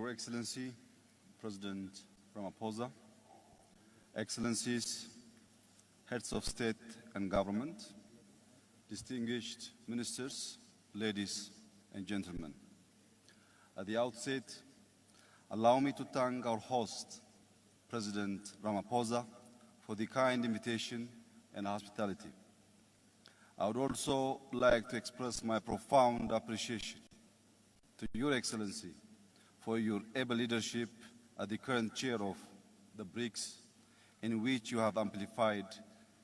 Your Excellency, President Ramaphosa, Excellencies, Heads of State and Government, distinguished ministers, ladies and gentlemen. At the outset, allow me to thank our host, President Ramaphosa, for the kind invitation and hospitality. I would also like to express my profound appreciation to Your Excellency for your able leadership as the current chair of the BRICS, in which you have amplified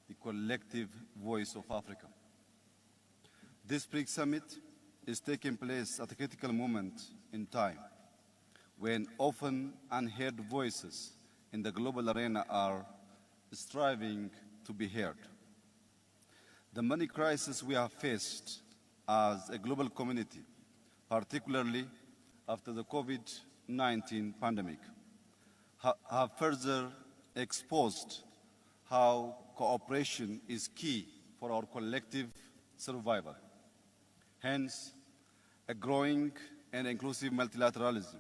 the collective voice of Africa. This BRICS summit is taking place at a critical moment in time, when often unheard voices in the global arena are striving to be heard. The many crises we have faced as a global community, particularly after the COVID-19 pandemic, have further exposed how cooperation is key for our collective survival. Hence, a growing and inclusive multilateralism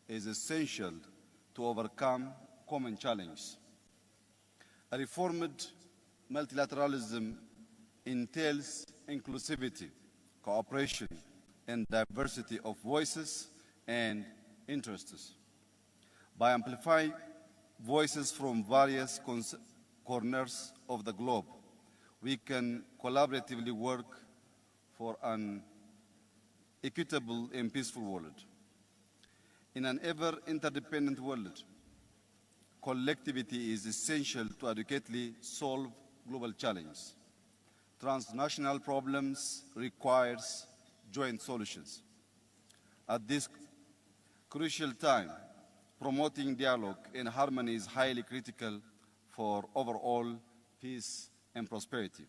is essential to overcome common challenges. A reformed multilateralism entails inclusivity, cooperation, and diversity of voices and interests. By amplifying voices from various corners of the globe, we can collaboratively work for an equitable and peaceful world. In an ever-interdependent world, collectivity is essential to adequately solve global challenges. Transnational problems requires joint solutions. At this crucial time, promoting dialogue and harmony is highly critical for overall peace and prosperity.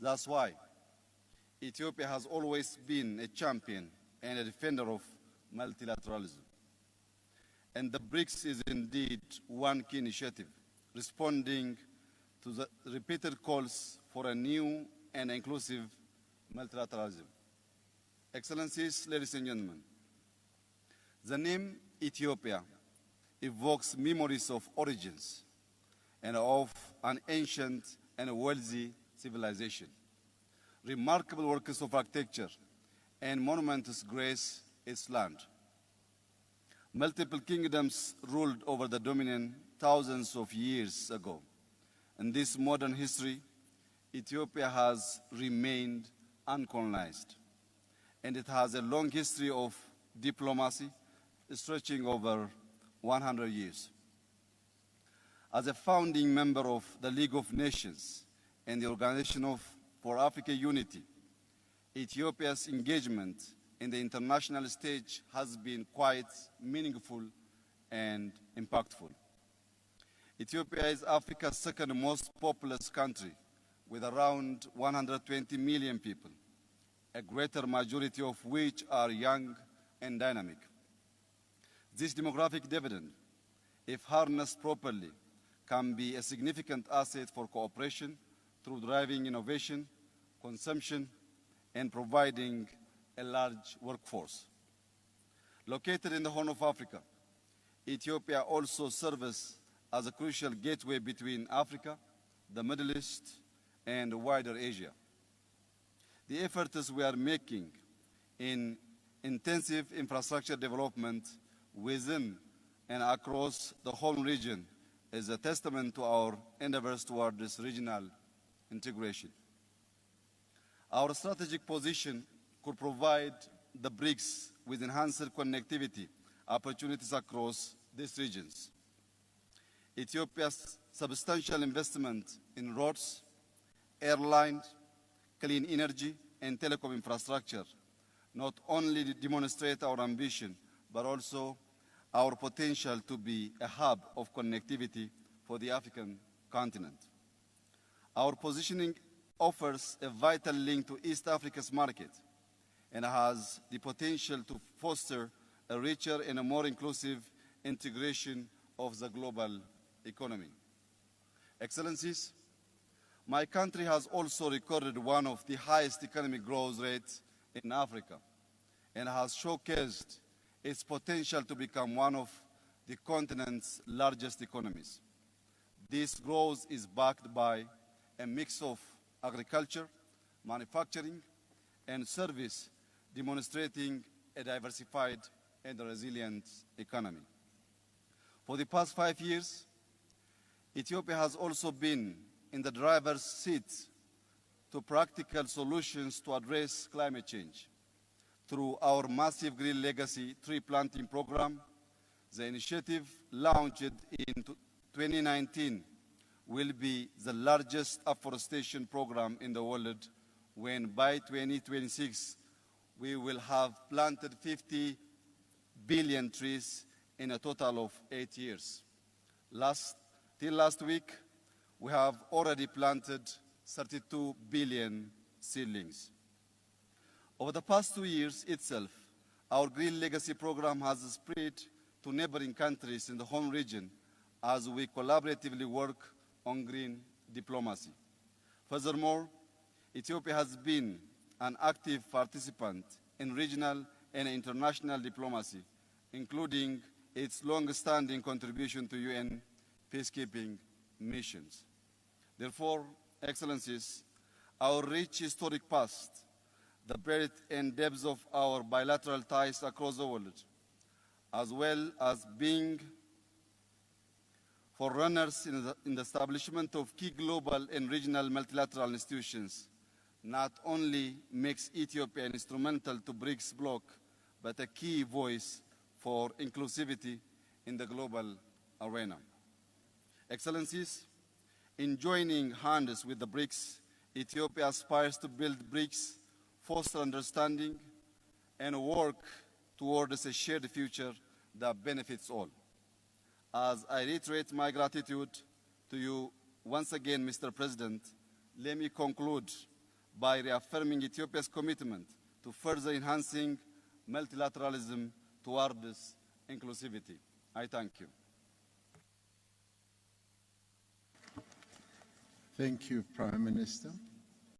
That's why Ethiopia has always been a champion and a defender of multilateralism. And the BRICS is indeed one key initiative, responding to the repeated calls for a new and inclusive multilateralism. Excellencies, ladies and gentlemen, the name Ethiopia evokes memories of origins and of an ancient and wealthy civilization. Remarkable works of architecture and monuments grace its land. Multiple kingdoms ruled over the dominion thousands of years ago. In this modern history, Ethiopia has remained uncolonized, and it has a long history of diplomacy stretching over 100 years. As a founding member of the League of Nations and the Organization for African Unity, Ethiopia's engagement in the international stage has been quite meaningful and impactful. Ethiopia is Africa's second most populous country, with around 120 million people, a greater majority of which are young and dynamic. This demographic dividend, if harnessed properly, can be a significant asset for cooperation through driving innovation, consumption, and providing a large workforce. Located in the Horn of Africa, Ethiopia also serves as a crucial gateway between Africa, the Middle East, and wider Asia. The efforts we are making in intensive infrastructure development within and across the whole region is a testament to our endeavors toward this regional integration. Our strategic position could provide the BRICS with enhanced connectivity opportunities across these regions. Ethiopia's substantial investment in roads, airlines, clean energy, and telecom infrastructure not only demonstrate our ambition, but also our potential to be a hub of connectivity for the African continent. Our positioning offers a vital link to East Africa's market and has the potential to foster a richer and a more inclusive integration of the global economy. Excellencies, my country has also recorded one of the highest economic growth rates in Africa and has showcased its potential to become one of the continent's largest economies. This growth is backed by a mix of agriculture, manufacturing, and service, demonstrating a diversified and resilient economy. For the past 5 years, Ethiopia has also been in the driver's seat to practical solutions to address climate change. Through our massive Green Legacy tree planting program, the initiative launched in 2019 will be the largest afforestation program in the world, when by 2026 we will have planted 50 billion trees in a total of 8 years. Till last week, we have already planted 32 billion seedlings. Over the past 2 years itself, our Green Legacy program has spread to neighboring countries in the home region as we collaboratively work on green diplomacy. Furthermore, Ethiopia has been an active participant in regional and international diplomacy, including its long-standing contribution to UN peacekeeping missions. Therefore, Excellencies, our rich historic past, the breadth and depth of our bilateral ties across the world, as well as being forerunners in the establishment of key global and regional multilateral institutions, not only makes Ethiopia instrumental to BRICS bloc, but a key voice for inclusivity in the global arena. Excellencies, in joining hands with the BRICS, Ethiopia aspires to build BRICS, foster understanding, and work towards a shared future that benefits all. As I reiterate my gratitude to you once again, Mr. President, let me conclude by reaffirming Ethiopia's commitment to further enhancing multilateralism towards inclusivity. I thank you. Thank you, Prime Minister.